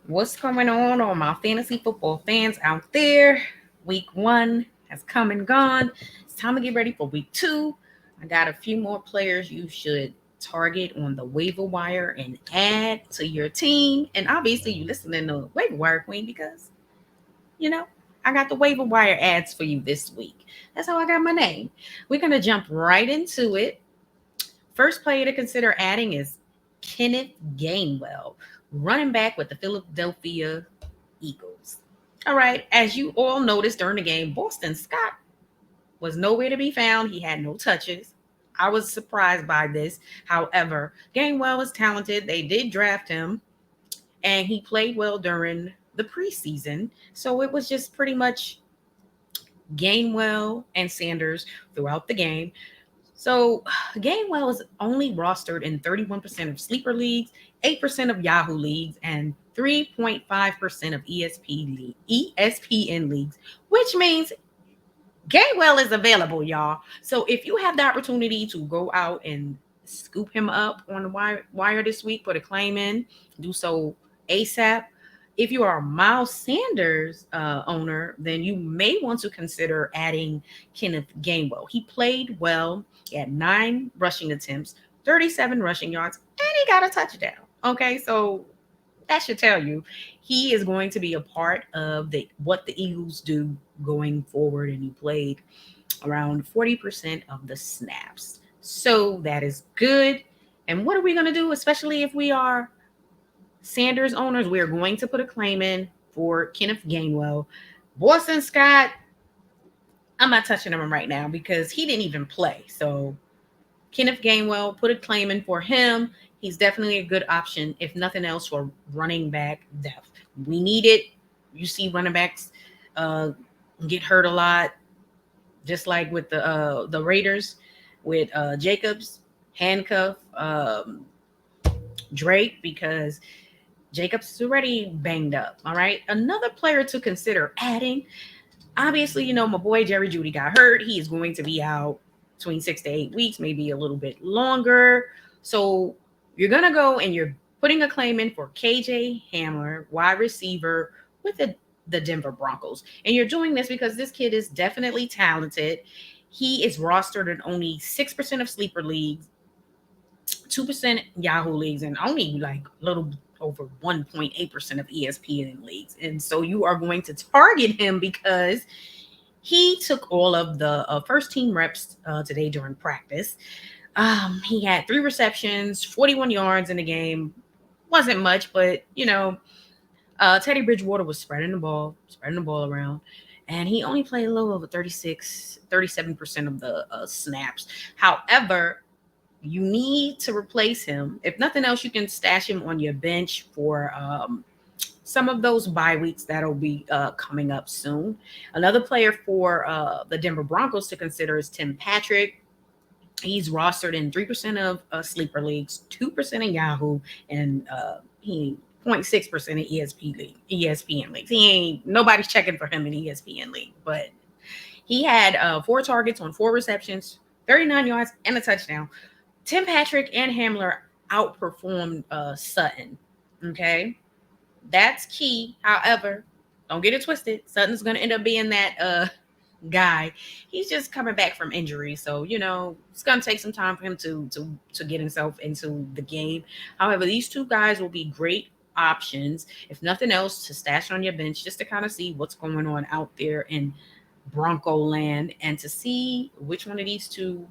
What's going on my fantasy football fans out there? Week 1 has come and gone. It's time to get ready for week 2. I got a few more players you should target on the waiver wire and add to your team. And obviously, you listening to Waiver Wire Queen because, you know, I got the waiver wire ads for you this week. That's how I got my name. We're going to jump right into it. First player to consider adding is Kenneth Gamewell, running back with the Philadelphia Eagles. All right, as you all noticed during the game, Boston Scott was nowhere to be found. He had no touches. I was surprised by this. However, Gamewell was talented. They did draft him, and he played well during the preseason. So it was just pretty much Gainwell and Sanders throughout the game. So Gainwell is only rostered in 31% of sleeper leagues, 8% of Yahoo leagues, and 3.5% of ESPN leagues, which means Gainwell is available, y'all. So if you have the opportunity to go out and scoop him up on the wire this week, put a claim in, do so ASAP. If you are a Miles Sanders owner, then you may want to consider adding Kenneth Gainwell. He played well. He had 9 rushing attempts, 37 rushing yards, and he got a touchdown. Okay, so that should tell you he is going to be a part of what the Eagles do going forward, and he played around 40% of the snaps. So that is good. And what are we going to do, especially if we are Sanders owners? We're going to put a claim in for Kenneth Gainwell. Boston Scott, I'm not touching him right now because he didn't even play. So Kenneth Gainwell, put a claim in for him. He's definitely a good option, if nothing else, for running back depth. We need it. You see running backs get hurt a lot, just like with the Raiders, with Jacobs, handcuff Drake, because Jacobs is already banged up. All right. Another player to consider adding. Obviously, my boy Jerry Jeudy got hurt. He is going to be out between 6 to 8 weeks, maybe a little bit longer. So you're going to go and you're putting a claim in for KJ Hamler, wide receiver with the Denver Broncos. And you're doing this because this kid is definitely talented. He is rostered in only 6% of sleeper leagues, 2% Yahoo leagues, and only like a little over 1.8% of ESPN leagues. And so you are going to target him because he took all of the first team reps today during practice. He had 3 receptions, 41 yards in the game. Wasn't much, but Teddy Bridgewater was spreading the ball around. And he only played a little over 37% of the snaps. However, you need to replace him. If nothing else, you can stash him on your bench for some of those bye weeks that'll be coming up soon. Another player for the Denver Broncos to consider is Tim Patrick. He's rostered in 3% of sleeper leagues, 2% in Yahoo, and he 0.6% in ESPN leagues. He ain't nobody's checking for him in ESPN league, but he had 4 targets on 4 receptions, 39 yards, and a touchdown. Tim Patrick and Hamler outperformed Sutton. Okay, that's key. However, don't get it twisted. Sutton's going to end up being that guy. He's just coming back from injury, so it's going to take some time for him to get himself into the game. However, these 2 guys will be great options, if nothing else, to stash on your bench just to kind of see what's going on out there in Bronco land and to see which one of these 2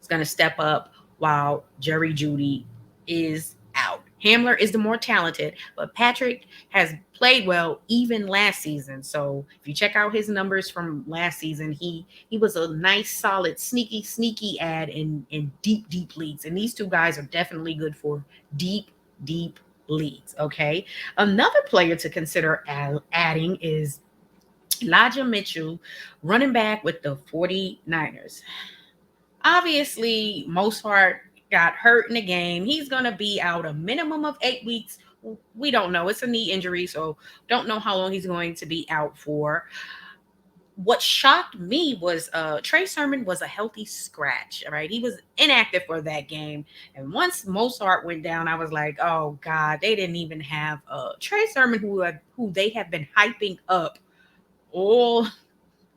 is going to step up while Jerry Jeudy is out. Hamler is the more talented, but Patrick has played well even last season. So if you check out his numbers from last season, he was a nice, solid, sneaky ad in deep leagues. And these 2 guys are definitely good for deep leagues. Okay. Another player to consider adding is Elijah Mitchell, running back with the 49ers. Obviously, Mostert got hurt in the game. He's going to be out a minimum of 8 weeks. We don't know. It's a knee injury, so don't know how long he's going to be out for. what shocked me was Trey Sermon was a healthy scratch. All right, he was inactive for that game, and once Mozart went down, I was like, oh God, they didn't even have Trey Sermon, who they have been hyping up all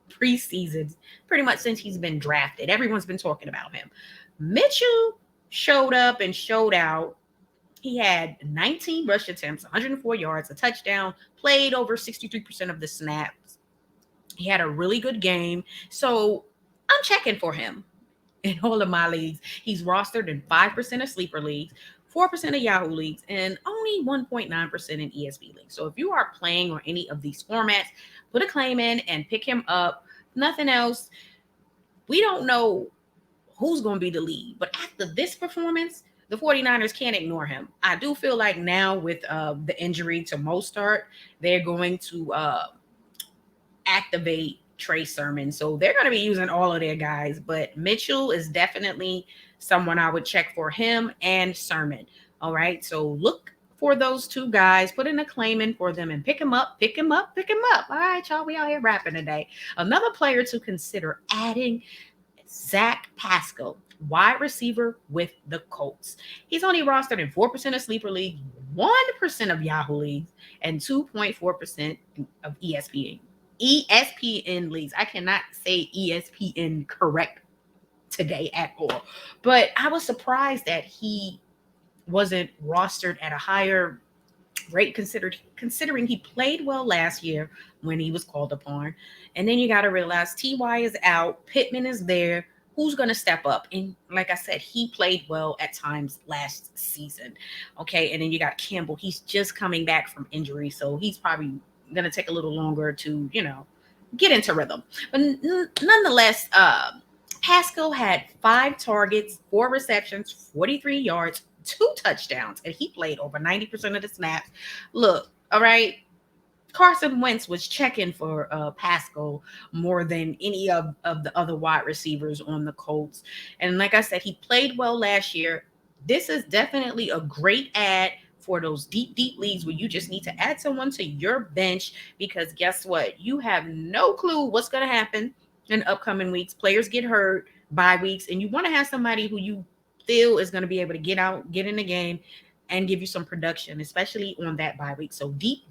preseason, pretty much since he's been drafted. Everyone's been talking about him. Mitchell showed up and showed out. He had 19 rush attempts, 104 yards, a touchdown, played over 63% of the snaps. He had a really good game. So I'm checking for him in all of my leagues. He's rostered in 5% of sleeper leagues, 4% of Yahoo leagues, and only 1.9% in ESP leagues. So if you are playing on any of these formats, put a claim in and pick him up. Nothing else. We don't know who's going to be the lead, but after this performance, the 49ers can't ignore him. I do feel like now with the injury to Mostert, they're going to activate Trey Sermon. So they're going to be using all of their guys, but Mitchell is definitely someone I would check for, him and Sermon. All right. So look for those two guys, put in a claim in for them and pick him up, pick him up, pick him up. All right, y'all, we out here rapping today. Another player to consider adding, Zac Pascal, wide receiver with the Colts. He's only rostered in 4% of sleeper leagues, 1% of Yahoo leagues, and 2.4% of ESPN leagues. I cannot say ESPN correct today at all. But I was surprised that he wasn't rostered at a higher rate considering he played well last year when he was called upon. And then you got to realize Ty is out, Pittman is there. Who's going to step up? And like I said, he played well at times last season. Okay. And then you got Campbell. He's just coming back from injury. So he's probably going to take a little longer to, get into rhythm. But nonetheless, Pascal had 5 targets, 4 receptions, 43 yards, 2 touchdowns, and he played over 90% of the snaps. Look, all right, Carson Wentz was checking for Pascal more than any of the other wide receivers on the Colts. And like I said, he played well last year. This is definitely a great add for those deep leagues where you just need to add someone to your bench, because guess what? You have no clue what's going to happen in upcoming weeks. Players get hurt, bye weeks, and you want to have somebody who you feel is going to be able to get out, get in the game, and give you some production, especially on that bye week. So deep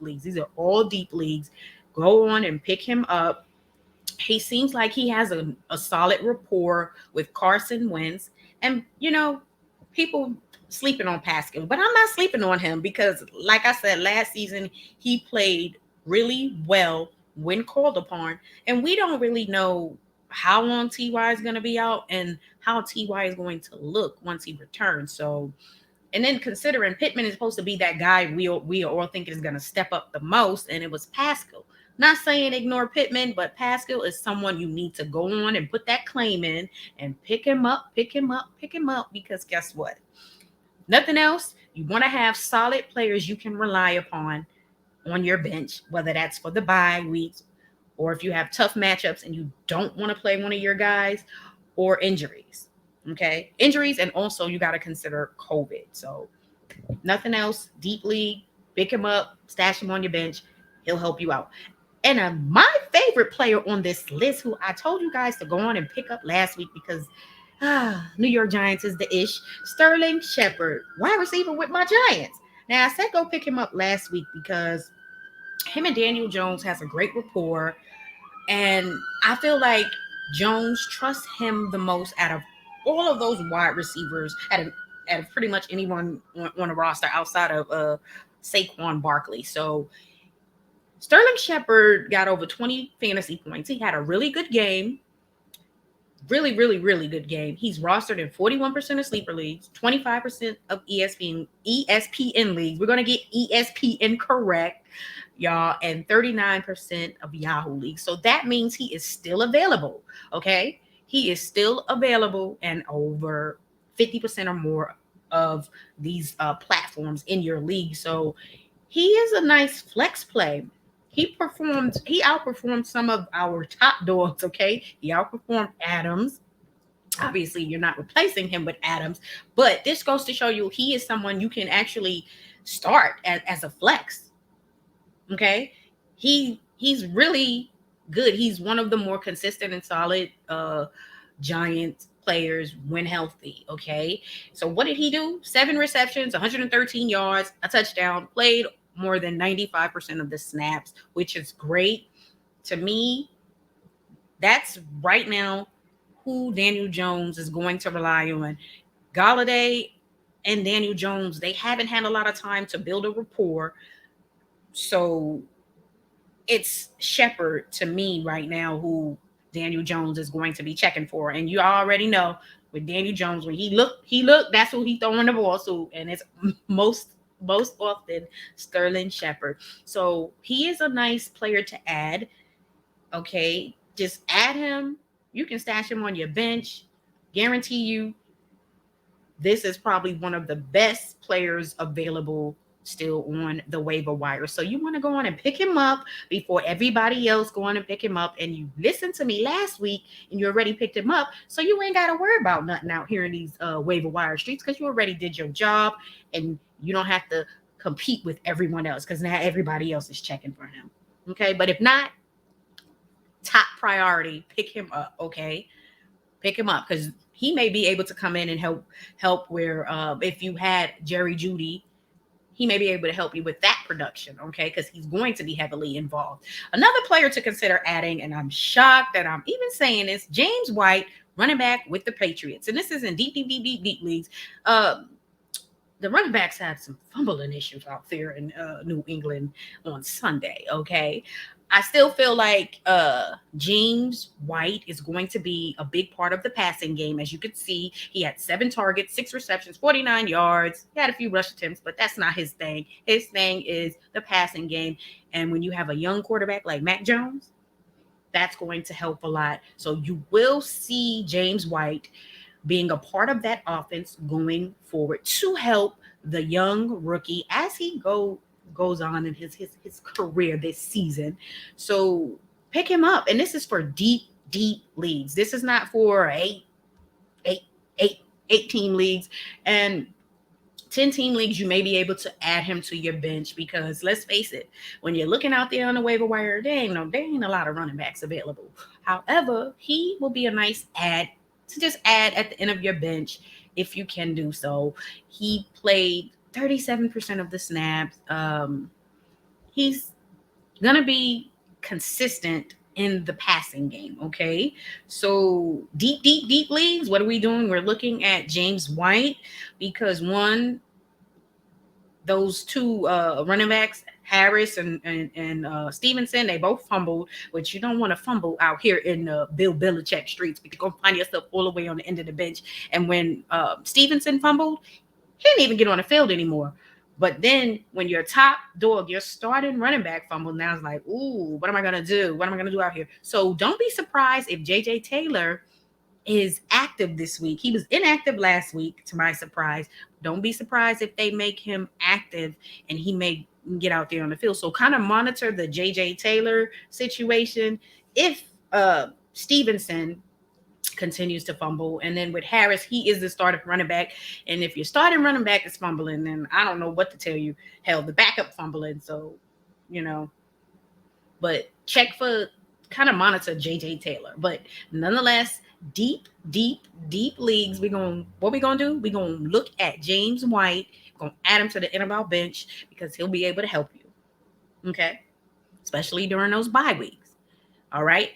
leagues. These are all deep leagues. Go on and pick him up. He seems like he has a solid rapport with Carson Wentz. And, people sleeping on Pascal, but I'm not sleeping on him because, like I said, last season, he played really well when called upon. And we don't really know how long Ty is going to be out and how Ty is going to look once he returns. So, and then considering Pittman is supposed to be that guy we are all thinking is going to step up the most, and it was Pascal. Not saying ignore Pittman, but Pascal is someone you need to go on and put that claim in and pick him up, because guess what? Nothing else. You want to have solid players you can rely upon on your bench, whether that's for the bye weeks or if you have tough matchups and you don't want to play one of your guys, or injuries. Okay. Injuries. And also you got to consider COVID. So nothing else. Deep league, pick him up, stash him on your bench. He'll help you out. And my favorite player on this list, who I told you guys to go on and pick up last week because New York Giants is the ish, Sterling Shepard, wide receiver with my Giants. Now, I said go pick him up last week because him and Daniel Jones has a great rapport. And I feel like Jones trusts him the most out of all of those wide receivers, out of pretty much anyone on a roster outside of Saquon Barkley. So Sterling Shepard got over 20 fantasy points. He had a really good game. Really good game. He's rostered in 41% of sleeper leagues, 25% of ESPN leagues. We're going to get ESPN correct, y'all, and 39% of Yahoo leagues. So that means he is still available, okay? He is still available and over 50% or more of these platforms in your league. So he is a nice flex play. He outperformed some of our top dogs, okay? He outperformed Adams. Obviously, you're not replacing him with Adams, but this goes to show you he is someone you can actually start as a flex, okay? He's really good. He's one of the more consistent and solid Giants players when healthy. Okay. So what did he do? 7 receptions, 113 yards, a touchdown, played more than 95% of the snaps, which is great. To me, that's right now who Daniel Jones is going to rely on. Galladay and Daniel Jones, they haven't had a lot of time to build a rapport. So it's Shepard to me right now who Daniel Jones is going to be checking for. And you already know with Daniel Jones, when he looked, that's who he throwing the ball to. And it's most often Sterling Shepard. So he is a nice player to add. Okay. Just add him. You can stash him on your bench. Guarantee you this is probably one of the best players available still on the waiver wire. So you want to go on and pick him up before everybody else go on and pick him up. And you listened to me last week and you already picked him up. So you ain't got to worry about nothing out here in these waiver wire streets because you already did your job and you don't have to compete with everyone else because now everybody else is checking for him. Okay. But if not, top priority, pick him up. Okay. Pick him up because he may be able to come in and help where if you had Jerry Jeudy, he may be able to help you with that production, okay? Because he's going to be heavily involved. Another player to consider adding, and I'm shocked that I'm even saying this, James White, running back with the Patriots. And this is in deep leagues. The running backs had some fumbling issues out there in New England on Sunday, okay? I still feel like James White is going to be a big part of the passing game. As you could see, he had 7 targets, 6 receptions, 49 yards. He had a few rush attempts, but that's not his thing. His thing is the passing game. And when you have a young quarterback like Mac Jones, that's going to help a lot. So you will see James White being a part of that offense going forward to help the young rookie as he goes on in his career this season. So pick him up. And this is for deep leagues. This is not for 8 team leagues and 10-team leagues. You may be able to add him to your bench because let's face it, when you're looking out there on the waiver wire, there ain't a lot of running backs available. However, he will be a nice add to just add at the end of your bench if you can do so. He played 37% of the snaps. He's gonna be consistent in the passing game. Okay, so deep leagues. What are we doing? We're looking at James White because those 2 running backs, Harris and Stevenson, they both fumbled, which you don't want to fumble out here in the Bill Belichick streets because you're going to find yourself all the way on the end of the bench. And when Stevenson fumbled, he didn't even get on the field anymore. But then when your top dog, your starting running back fumbled, now it's like, ooh, what am I going to do? What am I going to do out here? So don't be surprised if J.J. Taylor is active this week. He was inactive last week, to my surprise. Don't be surprised if they make him active and he may get out there on the field. So kind of monitor the J.J. Taylor situation. If Stevenson continues to fumble, and then with Harris, he is the starting running back. And if your starting running back is fumbling, then I don't know what to tell you. Hell, the backup fumbling. So, but check for kind of monitor J.J. Taylor. But nonetheless, deep leagues, what we gonna do? We're gonna look at James White, gonna add him to the end of our bench because he'll be able to help you. Okay, especially during those bye weeks. All right.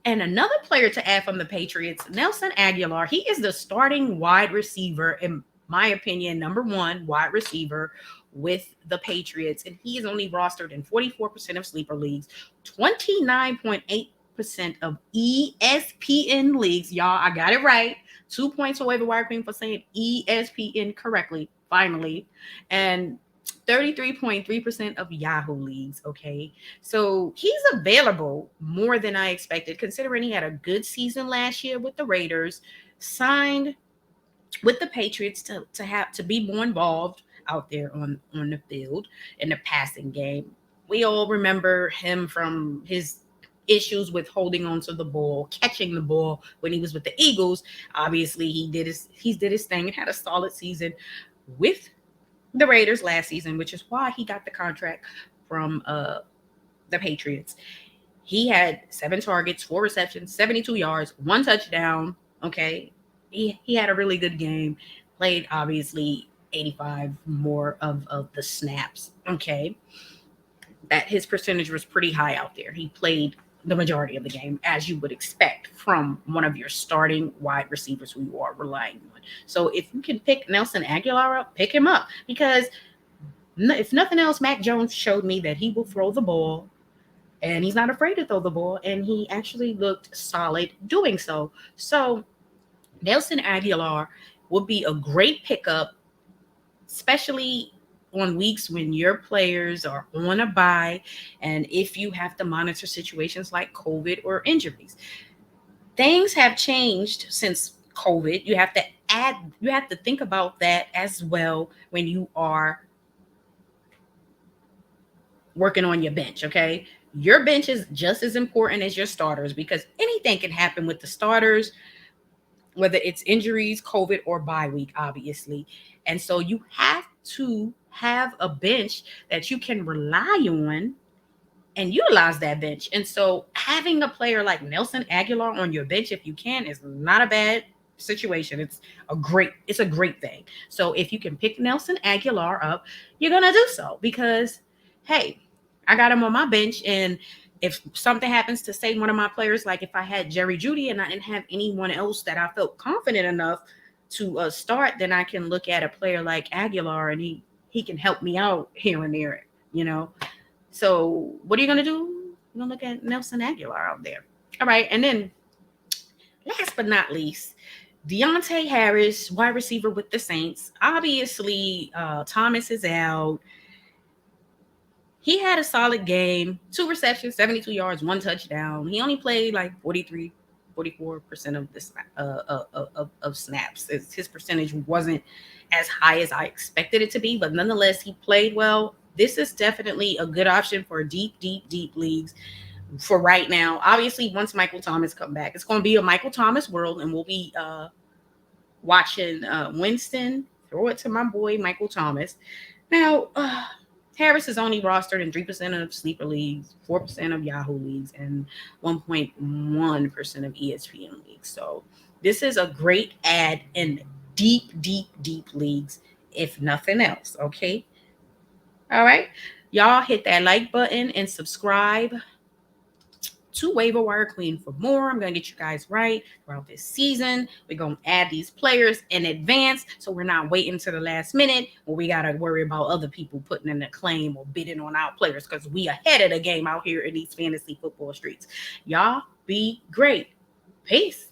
And another player to add from the Patriots, Nelson Aguilar. He is the starting wide receiver, in my opinion, number 1 wide receiver with the Patriots, and he is only rostered in 44% of sleeper leagues, 29.8% of ESPN leagues. Y'all, I got it right. 2 points for Waiver Wire Queen for saying ESPN correctly, finally. And 33.3% of Yahoo leagues. Okay. So he's available more than I expected, considering he had a good season last year with the Raiders, signed with the Patriots to be more involved out there on the field in the passing game. We all remember him from his issues with holding on to the ball, catching the ball when he was with the Eagles. Obviously, he did his thing and had a solid season with the Raiders last season, which is why he got the contract from the Patriots. He had 7 targets, 4 receptions, 72 yards, 1 touchdown. Okay. He had a really good game. Played obviously 85 more of the snaps. Okay. That his percentage was pretty high out there. He played the majority of the game, as you would expect from one of your starting wide receivers who you are relying on. So if you can pick Nelson Aguilar up, pick him up, because if nothing else, Mac Jones showed me that he will throw the ball and he's not afraid to throw the ball, and he actually looked solid doing so. So Nelson Aguilar would be a great pickup, especially on weeks when your players are on a bye and if you have to monitor situations like COVID or injuries. Things have changed since COVID. You have to think about that as well when you are working on your bench, okay? Your bench is just as important as your starters, because anything can happen with the starters, whether it's injuries, COVID, or bye week, obviously. And so you have to have a bench that you can rely on and utilize that bench. And so having a player like Nelson Aguilar on your bench, if you can, is not a bad situation. It's a great thing. So if you can pick Nelson Aguilar up, you're gonna do so, because hey, I got him on my bench, and if something happens to, say, one of my players, like if I had Jerry Jeudy and I didn't have anyone else that I felt confident enough to start, then I can look at a player like Aguilar, and he can help me out here and there, you know. So what are you gonna do? You're gonna look at Nelson Aguilar out there. All right, and then last but not least, Deontay Harris, wide receiver with the Saints. Obviously, Thomas is out. He had a solid game, 2 receptions, 72 yards, 1 touchdown. He only played like 44% of the of snaps. His percentage wasn't as high as I expected it to be, but nonetheless, he played well. This is definitely a good option for deep leagues for right now. Obviously, once Michael Thomas come back, it's going to be a Michael Thomas world, and we'll be watching Winston throw it to my boy Michael Thomas. Now, Harris is only rostered in 3% of sleeper leagues, 4% of Yahoo leagues, and 1.1% of ESPN leagues. So this is a great add in deep leagues, if nothing else. Okay. All right. Y'all hit that like button and subscribe to Waiver Wire Queen for more. I'm going to get you guys right throughout this season. We're going to add these players in advance, so we're not waiting to the last minute where we got to worry about other people putting in a claim or bidding on our players, because we ahead of the game out here in these fantasy football streets. Y'all be great. Peace.